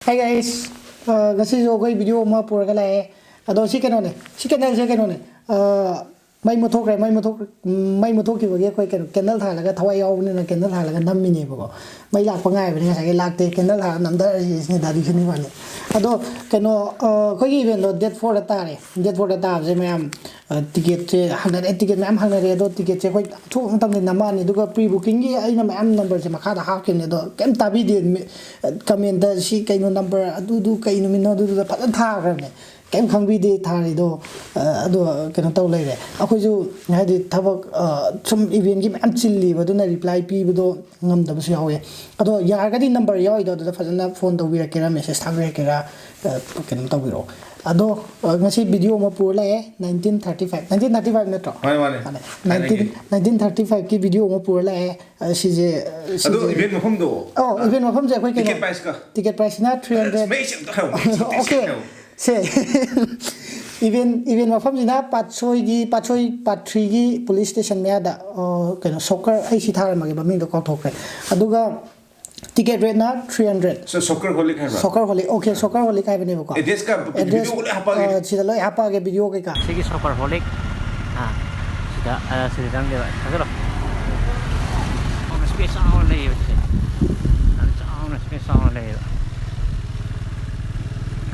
Hi guys, ngasi jo koi video ma pura ka lai ado si keno ne si candle se keno ne mai mo thok mai mo thok ki wage koi candle tha la ga thawai yaw ne na candle tha la ga nam mi ne bo mai lak pa ngai ba ne sa ke lak te candle tha nam da ni da di khini ba ne ado keno koi gi event date for the ta re date for the ta je me ticket che hana ticket me am hana re do ticket che koi thu tam ne nama ni du ga pre booking gi ai na me am number che makha da ha ke ne do kem ta bi de comment da si kai no number adu kai no min no du da pha tha ga ne kem khang bi de tha ri do ado keno taw lai re akhoi ju ngai di thabak sum event gi am chilli ba du na reply pi bu do ngam da bu su yawe ado ya ga di number yaw do da phajana phone to wi ra ke ra message thang ra ke ra keno taw bi ro ado ngasi video ma pur la 1935 netro mane 1935 ki video ma pur la si je ado event ma phom do event ma phom je koi ticket price na 300 okay se event ma phom jina patchoi patri gi police station me da keno soccer ai si thar ma ge ba ming do ko thok re aduga ticket rate na 300 so soccer holic hai ba soccer holic okay soccer holic hai bane ko address ka video ko le hapa ge sida loi hapa ge video ke ka sigi soccer holic ha sida dang de thagro on space on le yote on space on le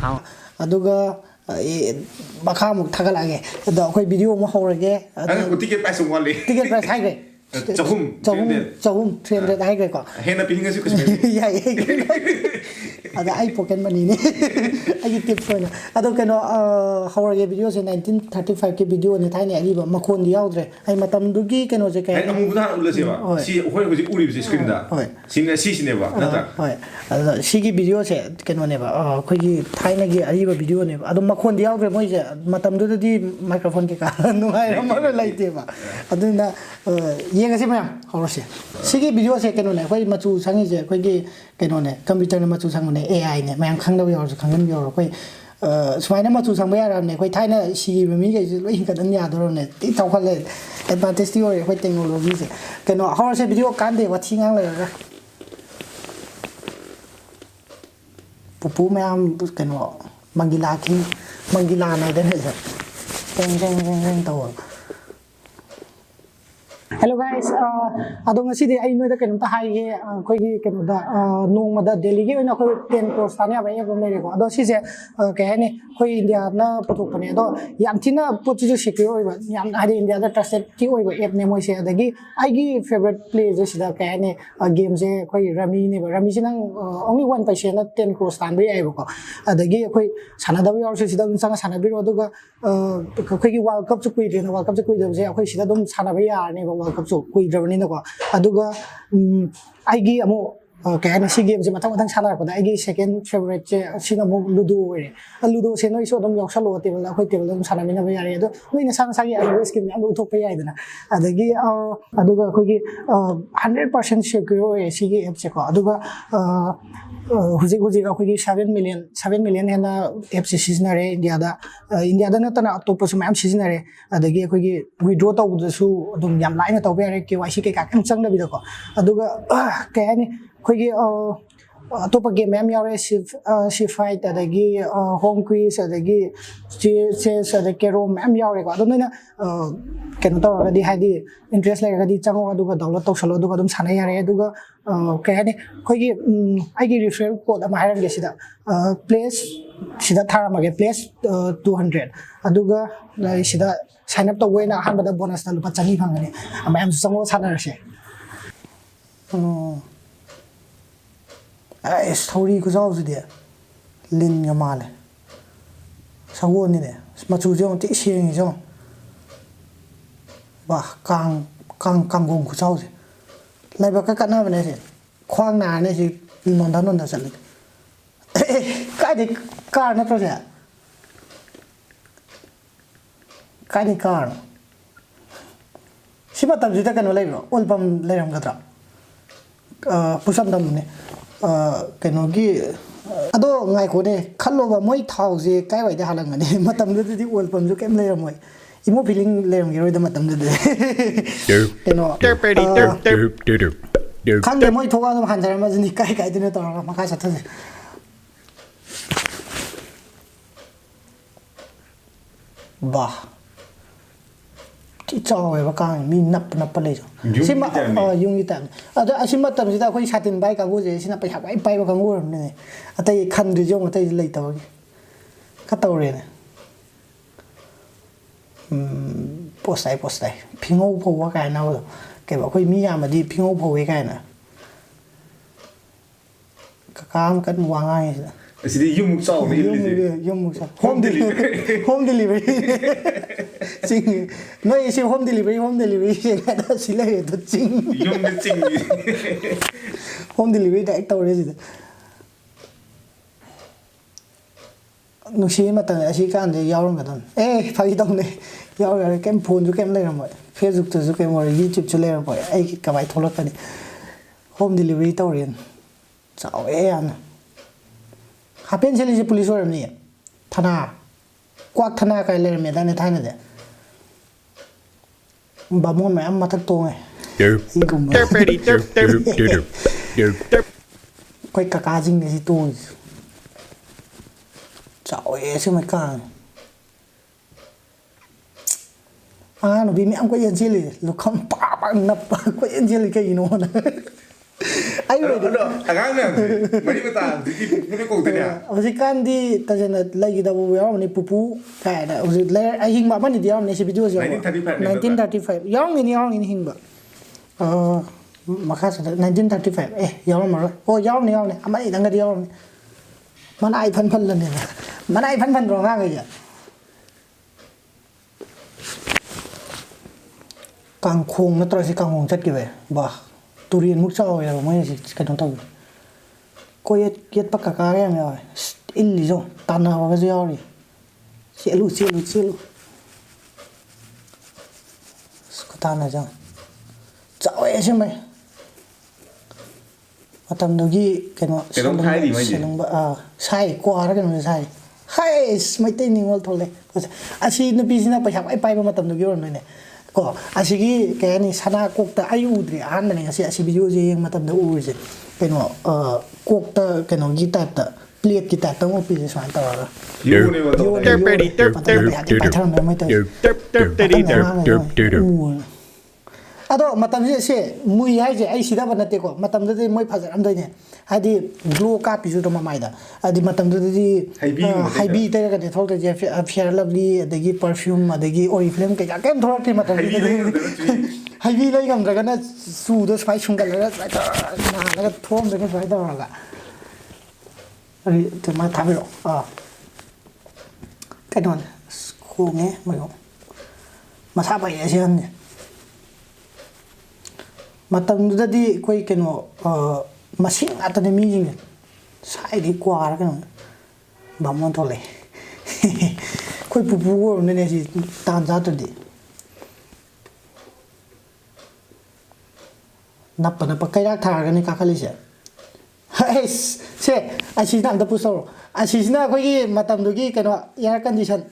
ka aduga bakha muk thagala ge da khoi video mo horage ticket price wali ticket price hai ge chahum 300 hai ge ko hena pinga su kusme ya ada ai pocket money ne ai tip so na ado keno horage video se 1935 ke video ne thai ne ari ba makhon di yaudre ai matam du gi keno je kai amu buda ulla se ba si hoi hoji uri bi screen da si ne ba na ta hoi ado si gi video se keno ne ba khoi gi thai na gi ari ba video ne ba ado makhon di yaudre moi je matam du di microphone ke ka nu hai ma lai te ba ado na yenga se ma horose si gi video se keno ne khoi machu sangi je khoi gi keno ne computer ne machu sang ne AI ne mayang khang daw yor khang ngam yor khoi sumaina machu sang ba ya ne khoi thai na si mi ge loi hin ka dan ya do ne ti taw khale advantage ti yor khoi technology se keno horose video kan de wa thi ngang le ra pupu mayam keno mangila na de ne teng taw Hello guys, adong ngasi di ay no da kenu ta hai ge koi gi kenu da nong ma da Delhi ge na koi 10 crores ta ne ba ye bom le ko ado si je ke ne koi India na putuk pane do yam thina putu ju secure ba yam hari India da trusted ki oi ba app ne moi se adagi ai gi favorite play je sida ke ne game je koi Rummy ne ba Rummy sinang only 1% na 10 crores ta ba ye ba ko adagi koi sana da yor se sida sang sana bi ro do ga koi gi world cup chu kui de world cup chu kui de je koi sida dum sana ba ya ne World Cup so kui drawni na ko aduga aigi amu kaya na si game je matang sana ko da aigi second favorite je sina mo Ludo we Ludo se no iso dom yoksalo table la khoi table dom sana mina ba yari ado noi na sang sagi ai skin adu thok pa yai dana adagi aduga khoi gi 100% secure e si gi app se ko aduga huji ga khoi gi 7 million hena app se season re India da na tana top su mam season re adagi khoi gi withdraw taw du su dum yam lai na taw be re KYC ke ka kam chang da bi da ko aduga kaya ni khoi gi topa game mem yare shift fight adagi home quiz adagi chess adagi carom mem yare ko adon na keno to ga di hadi interest lai ga di chango aduga download to salo aduga dum sana yare aduga kaya ni khoi gi ai gi referral code ama hairan ge sida place sida thara ma ge place 200 aduga sida sign up to we na han bada bonus na lupa chani phangani ama am chango sana rase story ko jaw de lin nga male sawo ni de machu jong ti sieng jong ba kang gong ko jaw de lai ba ka na bane se khwang na ne si non da chal ka de car na pro ja ka de car si ba tam ji ta kan lai ro ol pam lai ram ga tra pusam dam ne keno gi ado ngai ko ne khallo ba moi thau je kai wai de halang ne matam de di ol pam ju kem le moi imo feeling le ram gi ro de matam de keno khang de moi thoga no han jara ma jini kai de ne to ma ka sa tha ꯕꯥ ꯊꯤ ꯆꯥꯎꯋꯦꯕ ꯀꯥꯡ ꯃꯤ ꯅꯞꯄ ꯂꯩꯁꯨ ꯁꯤꯃ ꯌꯨꯝꯒꯤ ꯇꯥꯏꯞꯅꯤ ꯑꯗꯣ ꯑꯁꯤ ꯃꯇꯝꯁꯤꯗ ꯑꯩꯈꯣꯏ ꯁꯥꯇꯤꯟ ꯄꯥꯏ ꯀꯥꯡꯕꯨꯁꯦ ꯁꯤꯅ ꯄꯩꯁꯥ ꯈ꯭ꯋꯥꯏ ꯄꯥꯏꯕ ꯀꯥꯡꯕꯨ ꯑꯣꯏꯔꯕꯅꯤꯅꯦ ꯑꯇꯩ ꯈꯟꯗ꯭ꯔꯤꯁꯦ ꯑꯃꯨꯛ ꯑꯇꯩꯁꯦ ꯂꯩꯇꯕꯒꯤ ꯈꯔ ꯇꯧꯔꯦꯅꯦ ꯄꯣꯁꯇꯥꯏ ꯐꯤꯉꯧ ꯐꯧꯕ ꯀꯥꯏꯅ ꯍꯥꯏꯕꯗꯣ ꯀꯩꯕ ꯑꯩꯈꯣꯏ ꯃꯤ ꯌꯥꯝꯃꯗꯤ ꯐꯤꯉꯧ ꯐꯧꯋꯦ ꯀꯥꯏꯅ ꯀꯀꯥ ꯑꯃ ꯀꯟꯅ ꯋꯥ ꯉꯥꯡꯉꯦ ꯁꯤꯗ ꯑꯁꯤꯗꯤ ꯌꯨꯝꯃꯨꯛ ꯆꯥꯎꯅ ꯏꯜꯂꯤꯁꯦ ꯌꯨꯝꯃꯨꯛ ꯆꯥꯎ ꯍꯣꯝ ꯗꯤꯂꯤꯚꯔꯤ ꯆꯤꯡꯉꯤ ꯅꯣꯏ ꯁꯤ ꯍꯣꯝ ꯗꯤꯂꯤꯚꯔꯤ ꯀꯥꯏꯅ ꯁꯤ ꯂꯩꯔꯦ ꯑꯗꯣ ꯌꯨꯝꯗ ꯆꯤꯡꯉꯤ ꯍꯣꯝ ꯗꯤꯂꯤꯚꯔꯤ ꯗꯥꯏꯔꯦꯛ ꯇꯧꯔꯦ ꯁꯤꯗ ꯅꯨꯡꯁꯤꯕ ꯃꯇꯝꯗ ꯑꯁꯤ ꯀꯥꯟꯗ ꯌꯥꯎꯔꯝꯒꯗꯕꯅꯤ ꯐꯥꯒꯤ ꯇꯧꯅꯦ ꯌꯥꯎꯔꯦ ꯀꯩꯝ ꯐꯣꯟꯁꯨ ꯀꯩꯝ ꯂꯩꯔꯝꯃꯣꯏ ꯐꯦꯁꯕꯨꯛꯇꯁꯨ ꯀꯩꯝ ꯑꯣꯏꯔꯦ ꯌꯨꯇ꯭ꯌꯨꯕꯁꯨ ꯂꯩꯔꯝꯃꯣꯏ ꯑꯩ ꯀꯃꯥꯏꯅ ꯊꯣꯛꯂꯛꯀꯅꯤ ꯍꯣꯝ ꯗꯤꯂꯤꯚꯔꯤ ꯇꯧꯔꯦꯅ ꯆꯥꯎꯋꯦ ꯌꯥꯝꯅ ꯍꯥꯄꯦꯟ ꯁꯦꯠꯂꯤꯁꯦ ꯄꯨꯂꯤꯁ ꯑꯣꯏꯔꯝꯅꯤ ꯊꯅꯥ ꯀ꯭ꯋꯥꯛ ꯊꯅꯥ ꯀꯥꯏ ꯂꯩꯔꯝꯃꯦꯗꯥꯅꯦ ꯊꯥꯏꯅꯗꯤ ꯕꯥꯃꯣꯟ ꯃꯌꯥꯝ ꯃꯊꯛ ꯇꯣꯡꯉꯦ ꯑꯩꯈꯣꯏ ꯀꯀꯥꯁꯤꯡꯅꯦ ꯁꯤ ꯇꯣꯡꯉꯤꯁꯦ ꯆꯥꯎꯋꯦ ꯑꯁꯦꯡꯕꯩ ꯀꯥꯡ ꯑꯉꯥꯡ ꯅꯨꯄꯤ ꯃꯌꯥꯝ ꯀꯣꯏꯆꯦꯟ ꯆꯦꯜꯂꯤ ꯂꯨꯈꯝ ꯄꯥꯛ ꯅꯞꯄ ꯀꯣꯏꯆꯦꯟ ꯆꯦꯜꯂꯤ ꯀꯩꯒꯤꯅꯣꯅ ꯑꯩ ꯑꯣꯏꯗꯤ ꯑꯉꯥꯡ ꯃꯌꯥꯝꯁꯦ ꯃꯔꯤ ꯃꯇꯥ ꯍꯧꯖꯤꯛꯇꯤ ꯄꯨꯄꯨꯅ ꯀꯧꯗꯣꯏꯅꯦ ꯍꯧꯖꯤꯛꯀꯥꯟꯗꯤ ꯇꯁꯦꯡꯅ ꯂꯩꯈꯤꯗꯕ ꯌꯥꯎꯔꯝꯅꯤ ꯄꯨꯄꯨ ꯀꯥꯏꯅ ꯍꯧꯖꯤꯛ ꯑꯍꯤꯡꯕ ꯑꯃꯅꯤꯗꯤ ꯌꯥꯎꯔꯝꯅꯤ ꯁꯤ ꯚꯤꯗꯤꯑꯣꯁꯤ 1935 ꯌꯥꯎꯔꯝꯒꯅꯤ ꯍꯤꯡꯕ ꯃꯈꯥ ꯆꯠꯊ 1935 ꯌꯥꯎꯔꯝꯃꯔꯣꯏ ꯌꯥꯎꯔꯝꯅꯤ ꯑꯃꯅꯤꯗꯪꯒꯗꯤ ꯌꯥꯎꯔꯝꯅꯤ ꯃꯅꯥ ꯏꯐꯟ ꯐꯜꯂꯅꯦꯕ ꯃꯅꯥ ꯏꯐꯟ ꯐꯟꯗ꯭ꯔꯣ ꯑꯉꯥꯡꯈꯩꯁꯦ ꯀꯥꯡꯈꯣꯡ ꯅꯠꯇ꯭ꯔꯣ ꯁꯤ ꯀꯥꯡꯈꯣꯡ ꯆꯠꯈꯤꯕ ꯕꯥ ꯇꯨꯔꯦꯟꯃꯨꯛ ꯆꯥꯎꯋꯦꯕ ꯃꯣꯏꯅ ꯀꯩꯅꯣ ꯇꯧꯕ ꯀꯣꯏꯌꯦꯠ ꯌꯦꯠꯄ ꯀꯀꯥꯒ ꯌꯥꯝ ꯌꯥꯎꯋꯦ ꯏꯜꯂꯤꯁꯨ ꯇꯥꯟꯅꯕꯒꯁꯨ ꯌꯥꯎꯔꯤ ꯆꯦꯜꯂꯨ ꯈꯨꯇꯥꯟꯅꯁꯦ ꯆꯥꯎꯋꯦ ꯑꯁꯦꯡꯕꯩ ꯃꯇꯝꯗꯨꯒꯤ ꯀꯩꯅꯣ ꯁꯦꯂꯪꯕ ꯁꯥꯏ ꯀ꯭ꯋꯥꯔ ꯀꯩꯅꯣꯁꯦ ꯁꯥꯏ ꯍꯥꯏꯁ ꯃꯩꯇꯩ ꯅꯤꯉꯣꯜ ꯊꯣꯛꯂꯛꯑꯦ ꯑꯁꯤ ꯅꯨꯄꯤꯁꯤꯅ ꯄꯩꯁꯥ ꯈ꯭ꯋꯥꯏ ꯄꯥꯏꯕ ꯃꯇꯝꯗꯨꯒꯤ ꯑꯣꯏꯔꯝꯗꯣꯏꯅꯦ ꯀꯣ ꯑꯁꯤꯒꯤ ꯀꯩ ꯍꯥꯏꯅꯤ ꯁꯅꯥ ꯀꯣꯛꯇ ꯑꯩ ꯎꯗ꯭ꯔꯤ ꯑꯍꯥꯟꯕꯅꯦ ꯉꯁꯤ ꯑꯁꯤ ꯚꯤꯗꯤꯑꯣꯁꯦ ꯌꯦꯡꯕ ꯃꯇꯝꯗ ꯎꯔꯤꯁꯦ ꯀꯩꯅꯣ ꯀꯣꯛꯇ ꯀꯩꯅꯣꯒꯤ ꯇꯥꯏꯞꯇ ꯄ꯭ꯂꯦꯠꯀꯤ ꯇꯥꯏꯞꯇ ꯑꯃ ꯎꯞꯄꯤꯁꯦ ꯁꯨꯃꯥꯏꯅ ꯇꯧꯔꯒ ꯄꯥꯏꯊꯔꯝꯗꯣꯏ ꯃꯣꯏ ꯇꯧꯔꯤꯁꯦ ꯑꯗꯣ ꯃꯇꯝꯁꯦ ꯃꯨꯏ ꯍꯥꯏꯁꯦ ꯑꯩ ꯁꯤꯗꯕ ꯅꯠꯇꯦꯀꯣ ꯃꯇꯝꯗꯨꯗꯤ ꯃꯣꯏ ꯐꯖꯔꯝꯗꯣꯏꯅꯦ ꯍꯥꯏꯗꯤ ꯒ꯭ꯂꯣ ꯀꯥꯞꯄꯤꯁꯨ ꯑꯗꯨꯝ ꯃꯃꯥꯏꯗ ꯍꯥꯏꯗꯤ ꯃꯇꯝꯗꯨꯗꯗꯤ ꯍꯩꯕꯤ ꯇꯩꯔꯒꯗꯤ ꯊꯣꯛꯇꯣꯏꯁꯦ ꯐꯤꯌꯔ ꯂꯚꯂꯤ ꯑꯗꯒꯤ ꯄꯔꯐ꯭ꯌꯨꯝ ꯑꯗꯒꯤ ꯑꯣꯔꯤꯐ꯭ꯂꯦꯝ ꯀꯩꯀꯥ ꯀꯩꯝ ꯊꯣꯛꯂꯛꯇꯦ ꯃꯇꯝꯗꯨꯗꯗꯤ ꯍꯩꯕꯤ ꯂꯩ ꯉꯝꯗ꯭ꯔꯒꯅ ꯆꯨꯗꯣ ꯁꯨꯃꯥꯏꯅ ꯁꯨꯡꯒꯠꯂꯒ ꯁꯨꯃꯥꯏꯅ ꯅꯥꯜꯂꯒ ꯊꯣꯛꯑꯝꯗꯣꯏꯅꯦ ꯁꯨꯃꯥꯏꯅ ꯇꯧꯔꯒ ꯑꯗꯨꯃꯥꯏꯅ ꯊꯥꯕꯤꯔꯛꯑꯣ ꯀꯩꯅꯣꯅꯦ ꯈꯣꯡꯉꯦ ꯃꯌꯣꯛ ꯃꯁꯥ ꯐꯩ ꯑꯁꯤ ꯍꯟꯅꯤ ꯃꯇꯝꯗꯨꯗꯗꯤ ꯑꯩꯈꯣই ꯀꯩꯅꯣ ꯃꯁꯤꯡ ꯉꯥꯛꯇꯅꯦ ꯃꯤꯁꯤꯡꯁꯦ ꯁꯥꯏꯗꯤ ꯀ꯭ꯋꯥꯔ ꯀꯩꯅꯣ ꯕꯥꯃꯣꯟ ꯊꯣꯛꯂꯛꯑꯦ ꯑꯩꯈꯣꯏ ꯄꯨꯄꯨ ꯑꯣꯏꯔꯝꯗꯣꯏꯅꯦ ꯁꯤ ꯇꯥꯟ ꯆꯥꯗ꯭ꯔꯗꯤ ꯅꯞꯄ ꯀꯩꯔꯥꯛ ꯊꯥꯔꯒꯅꯤ ꯀꯥꯈꯠꯂꯤꯁꯦ ꯁꯦ ꯑꯁꯤꯁꯤꯅ ꯑꯝꯇ ꯄꯨꯁ ꯇꯧꯔꯣ ꯑꯁꯤꯁꯤꯅ ꯑꯩꯈꯣꯏꯒꯤ ꯃꯇꯝꯗꯨꯒꯤ ꯀꯩꯅꯣ ꯏꯌꯥꯔ ꯀꯟꯗꯤꯁꯟ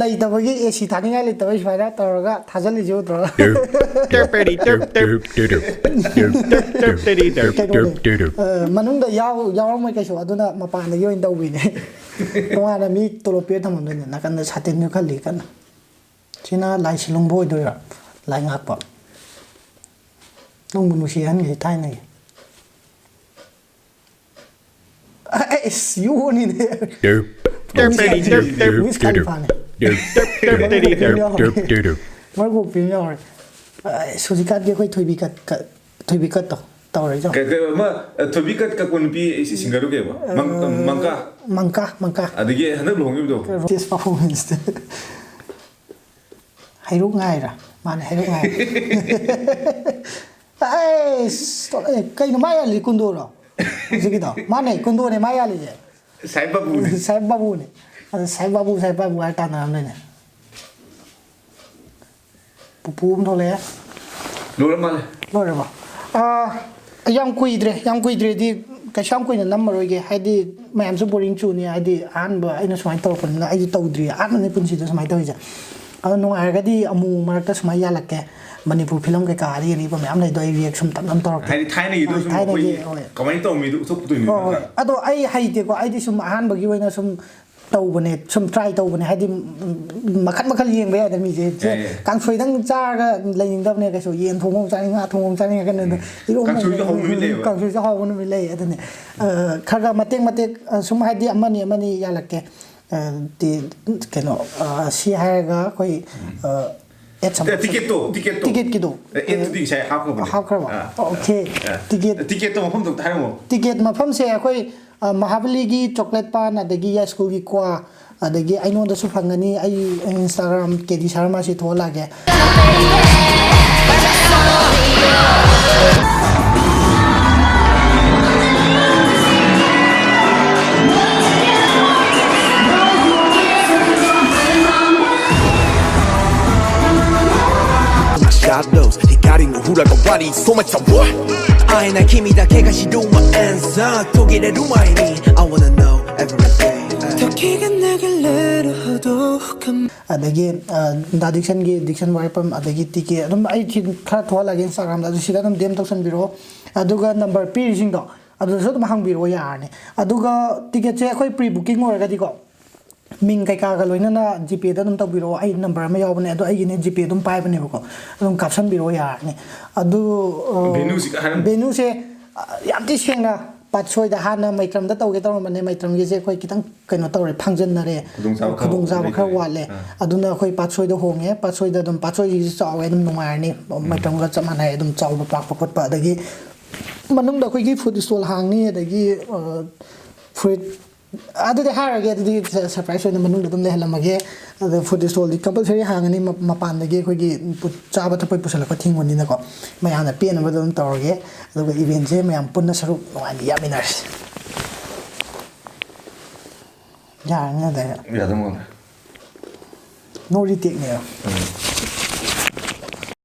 ꯂꯩꯇꯕꯒꯤ ꯑꯦꯁꯤ ꯊꯥꯅꯤꯡꯉꯥꯏ ꯂꯩꯇꯕꯒꯤ ꯁꯨꯃꯥꯏꯅ ꯇꯧꯔꯒ ꯊꯥꯖꯤꯜꯂꯤꯁꯤ ꯎꯗ꯭ꯔꯣ ꯃꯅꯨꯡꯗ ꯌꯥꯎꯔꯝꯃꯣꯏ ꯀꯩꯁꯨ ꯑꯗꯨꯅ ꯃꯄꯥꯟꯗꯒꯤ ꯑꯣꯏꯅ ꯇꯧꯕꯤꯅꯦ ꯇꯣꯉꯥꯟꯅ ꯃꯤ ꯇꯣꯂꯣꯞ ꯄꯤꯔ ꯊꯝꯃꯝꯗꯣꯏꯅꯦ ꯅꯥꯀꯟꯗ ꯁꯥꯇꯤꯟꯁꯨ ꯈꯜꯂꯤ ꯀꯟꯅ ꯁꯤꯅ ꯂꯥꯏ ꯁꯤꯂꯨꯡꯕ ꯑꯣꯏꯗꯣꯏꯔꯥ ꯂꯥꯏ ꯉꯥꯛꯄ ꯅꯨꯡꯕꯨ ꯅꯨꯡꯁꯤ ꯑꯍꯟꯒꯤꯁꯤ ꯊꯥꯏꯅꯒꯤ ꯌꯣꯅꯤꯅꯦ ꯃꯔꯒꯣꯛ ꯄꯤꯝ ꯌꯥꯎꯔꯦ ꯍꯧꯖꯤꯛꯀꯥꯟꯗꯤ ꯑꯩꯈꯣꯏ ꯊꯣꯏꯕꯤ ꯀꯠꯇꯣ ꯇꯧꯔꯛꯏꯖꯣ ꯊꯣꯏꯕꯤ ꯀꯠ ꯀꯛꯄ ꯅꯨꯄꯤ ꯁꯤꯡꯒꯔꯗꯨ ꯀꯩꯕ ꯃꯪꯀꯥ ꯑꯗꯒꯤ ꯍꯟꯗꯛ ꯂꯨꯍꯣꯡꯈꯤꯕꯗꯣ ꯄꯔꯐꯣꯔꯃꯦꯟꯁꯇ ꯍꯩꯔꯨꯛ ꯉꯥꯏꯔ ꯃꯥꯅꯦ ꯍꯩꯔꯨꯛ ꯉꯥꯏ ꯀꯩꯅꯣ ꯃꯥ ꯌꯥꯜꯂꯤ ꯀꯨꯟꯗꯣꯔꯣ ꯍꯧꯖꯤꯛꯀꯤꯗꯣ ꯃꯥꯅꯦ ꯀꯨꯟꯗꯣꯅꯦ ꯃꯥ ꯌꯥꯜꯂꯤꯁꯦ ꯁꯥꯏ ꯕꯥꯕꯨꯅꯦ ꯑꯗ ꯁꯥꯏ ꯕꯥꯕꯨ ꯍꯥꯏꯔ ꯇꯥꯟꯅꯔꯝꯗꯣꯏꯅꯦ ꯄꯨꯄꯨ ꯑꯃ ꯊꯣꯛꯂꯛꯑꯦ ꯂꯣꯏꯔꯕꯣ ꯌꯥꯝ ꯀꯨꯏꯗ꯭ꯔꯦꯗꯤ ꯀꯩꯁꯨ ꯌꯥꯝ ꯀꯨꯏꯅ ꯅꯝꯃꯔꯣꯏꯒꯦ ꯍꯥꯏꯗꯤ ꯃꯌꯥꯝꯁꯨ ꯕꯣꯔꯤꯡ ꯆꯨꯅꯤ ꯍꯥꯏꯗꯤ ꯑꯍꯥꯟꯕ ꯑꯩꯅ ꯁꯨꯃꯥꯏꯅ ꯇꯧꯔꯛꯄꯅꯤꯅ ꯑꯩꯁꯨ ꯇꯧꯗ꯭ꯔꯤ ꯑꯍꯥꯟꯕꯅꯤ ꯄꯨꯟꯁꯤꯗ ꯁꯨꯃꯥꯏꯅ ꯇꯧꯔꯤꯁꯦ ꯑꯗꯣ ꯅꯨꯡꯉꯥꯏꯔꯒꯗꯤ ꯑꯃꯨꯛ ꯃꯔꯛꯇ ꯁꯨꯃꯥꯏꯅ ꯌꯥꯜꯂꯛꯀꯦ ꯃꯅꯤꯄꯨꯔ ꯐꯤꯂꯝ ꯀꯩꯀꯥ ꯑꯔꯤ ꯑꯔꯤꯕ ꯃꯌꯥꯝ ꯂꯩꯗꯣ ꯑꯩ ꯔꯤꯌꯦꯛ ꯁꯨꯝ ꯇꯞꯅ ꯇꯧꯔꯛꯀꯦ ꯍꯥꯏꯗꯤ ꯊꯥꯏꯅꯒꯤꯗꯣ ꯁꯨꯝ ꯑꯩꯈꯣꯏ ꯀꯃꯥꯏꯅ ꯇꯧꯔꯝꯃꯤꯗꯣ ꯎꯠꯊꯣꯛꯄꯗꯣꯏꯅꯤ ꯑꯗꯣ ꯑꯩ ꯍꯩꯇꯦꯀꯣ ꯑꯩꯗꯤ ꯁꯨꯝ ꯑꯍꯥꯟꯕꯒꯤ ꯑꯣꯏꯅ ꯁꯨꯝ tꯧꯕꯅꯦ ꯁꯨꯝ ꯇ꯭ꯔꯥꯏ ꯇꯧꯕꯅꯦ ꯍꯥꯏꯗꯤ ꯃꯈꯜ ꯌꯦꯡꯕ ꯌꯥꯏꯗ ꯃꯤꯁꯦ ꯀꯥꯡꯁꯣꯏꯗꯪ ꯆꯥꯔꯒ ꯂꯩꯅꯤꯡꯗꯕꯅꯦ ꯀꯩꯁꯨ ꯌꯦꯟ ꯊꯣꯡꯕ ꯑꯃ ꯆꯥꯅꯤꯡ ꯉꯥ ꯊꯣꯡꯕ ꯑꯃ ꯆꯥꯅꯤꯡꯉꯒꯅ ꯀꯥꯡꯁꯣꯏꯁꯨ ꯍꯥꯎꯕ ꯅꯨꯃꯤꯠ ꯂꯩ ꯑꯗꯨꯅꯦ ꯈꯔ ꯃꯇꯦꯛ ꯁꯨꯝ ꯍꯥꯏꯗꯤ ꯑꯃꯅꯤ ꯌꯥꯜꯂꯛꯀꯦ ꯀꯩꯅꯣ ꯁꯤ ꯍꯥꯏꯔꯒ ꯑꯩꯈꯣꯏ ꯇꯤꯀꯦꯠꯀꯤꯗꯣ ꯍꯥꯞꯈ꯭ꯔꯕ ꯑꯣꯀꯦ ꯇꯤꯀꯦꯠꯇꯣ ꯃꯐꯝꯗꯣ ꯍꯥꯏꯔꯝꯃꯣ ꯇꯤꯀꯦꯠ ꯃꯐꯝꯁꯦ ꯑꯩꯈꯣꯏ ꯃꯍꯥꯕꯂꯤꯒꯤ ꯆꯣꯀ꯭ꯂꯦꯠ ꯄꯥꯟ ꯑꯗꯒꯤ ꯌꯥꯏ ꯁ꯭ꯀꯨꯜꯒꯤ ꯀ꯭ꯋꯥ ꯑꯗꯒꯤ ꯑꯩꯉꯣꯟꯗꯁꯨ ꯐꯪꯒꯅꯤ ꯑꯩ Instagram ꯀꯦꯗꯤ ꯁꯥꯔꯃꯥꯁꯤ ꯊꯣꯛꯍꯜꯂꯛꯑꯒꯦ God knows光の裏側に染めた What? 会えない君だけが知る my answer 途切れる前に I wanna know everything時が流れるほど ꯑꯗꯒꯤ ꯗꯤꯛꯁꯟꯒꯤ ꯗꯤꯛꯁꯟ ꯋꯥꯏꯐꯝ ꯑꯗꯒꯤ ꯇꯤꯀꯦꯠ ꯑꯗꯨꯝ ꯑꯩ ꯈꯔ ꯊꯣꯛꯍꯜꯂꯒꯦ ꯏꯟꯁꯇꯥꯒ꯭ꯔꯥꯝꯗ ꯑꯗꯨ ꯁꯤꯗ ꯑꯗꯨꯝ ꯗꯦꯝ ꯇꯧꯁꯟꯕꯤꯔꯛꯑꯣ ꯑꯗꯨꯒ ꯅꯝꯕꯔ ꯄꯤꯔꯤꯁꯤꯡꯗꯣ ꯑꯗꯨꯁꯨ ꯑꯗꯨꯝ ꯍꯪꯕꯤꯔꯛꯑꯣ ꯌꯥꯔꯅꯤ ꯑꯗꯨꯒ ꯇꯤꯀꯦꯠꯁꯦ ꯑꯩꯈꯣꯏ ꯄ꯭ꯔꯤ ꯕꯨꯀꯤꯡ ꯑꯣꯏꯔꯒꯗꯤꯀꯣ ꯃꯤꯡ ꯀꯩꯀꯥꯒ ꯂꯣꯏꯅꯅ ꯖꯤꯄꯦꯗ ꯑꯗꯨꯝ ꯇꯧꯕꯤꯔꯛꯑꯣ ꯑꯩ ꯅꯝꯕꯔ ꯑꯃ ꯌꯥꯎꯕꯅꯦ ꯑꯗꯣ ꯑꯩꯒꯤꯅꯦ ꯖꯤꯄꯦ ꯑꯗꯨꯝ ꯄꯥꯏꯕꯅꯦꯕꯀꯣ ꯑꯗꯨꯝ ꯀꯥꯞꯁꯟꯕꯤꯔꯛꯑꯣ ꯌꯥꯔꯅꯤ ꯑꯗꯨ ꯚꯦꯅꯨꯁꯦ ꯌꯥꯝ ꯊꯤ ꯁꯦꯡꯅ ꯄꯥꯠꯁꯣꯏꯗ ꯍꯥꯟꯅ ꯃꯩꯇ꯭ꯔꯝꯗ ꯇꯧꯒꯦ ꯇꯧꯔꯝꯕꯅꯦ ꯃꯩꯇ꯭ꯔꯝꯒꯤꯁꯦ ꯑꯩꯈꯣꯏ ꯈꯤꯇꯪ ꯀꯩꯅꯣ ꯇꯧꯔꯦ ꯐꯪꯖꯟꯅꯔꯦ ꯈꯨꯗꯣꯡꯆꯥꯕ ꯈꯔ ꯋꯥꯠꯂꯦ ꯑꯗꯨꯅ ꯑꯩꯈꯣꯏ ꯄꯥꯠꯁꯣꯏꯗ ꯍꯣꯡꯉꯦ ꯄꯥꯠꯁꯣꯏꯗ ꯑꯗꯨꯝ ꯄꯥꯠꯁꯣꯏꯒꯤꯁꯨ ꯆꯥꯎꯋꯦ ꯑꯗꯨꯝ ꯅꯨꯡꯉꯥꯏꯔꯅꯤ ꯃꯩꯇ꯭ꯔꯝꯒ ꯆꯞ ꯃꯥꯟꯅꯩ ꯑꯗꯨꯝ ꯆꯥꯎꯕ ꯄꯥꯛꯄ ꯈꯣꯠꯄ ꯑꯗꯒꯤ ꯃꯅꯨꯡꯗ ꯑꯩꯈꯣꯏꯒꯤ ꯐꯨꯗ ꯁ꯭ꯇꯣꯜ ꯍꯥꯡꯅꯤ ꯑꯗꯒꯤ ꯐꯨꯔꯤꯠ ꯑꯗꯨꯗꯤ ꯍꯥꯏꯔꯒꯦ ꯑꯗꯨꯗꯤ ꯁꯔꯄ꯭ꯔꯥꯏꯁ ꯑꯣꯏꯅ ꯃꯅꯨꯡꯗ ꯑꯗꯨꯝ ꯂꯩꯍꯜꯂꯝꯃꯒꯦ ꯑꯗ ꯐꯨꯗ ꯁ꯭ꯇꯣꯜꯗꯤ ꯀꯝꯄꯜꯁꯔꯤ ꯍꯥꯡꯒꯅꯤ ꯃꯄꯥꯟꯗꯒꯤ ꯑꯩꯈꯣꯏꯒꯤ ꯆꯥꯕ ꯊꯛꯄ ꯄꯨꯁꯜꯂꯛꯄ ꯊꯤꯡꯕꯅꯤꯅꯀꯣ ꯃꯌꯥꯝꯅ ꯄꯦꯟꯅꯕꯗ ꯑꯗꯨꯝ ꯇꯧꯔꯒꯦ ꯑꯗꯨꯒ ꯏꯚꯦꯟꯁꯦ ꯃꯌꯥꯝ ꯄꯨꯟꯅ ꯁꯔꯨꯛ ꯅꯨꯡꯉꯥꯏꯅ ꯌꯥꯃꯤꯟꯅꯔꯁꯤ ꯌꯥꯔꯅꯤ ꯑꯗꯩ ꯅꯣ ꯔꯤꯇꯦꯛꯅꯦꯕ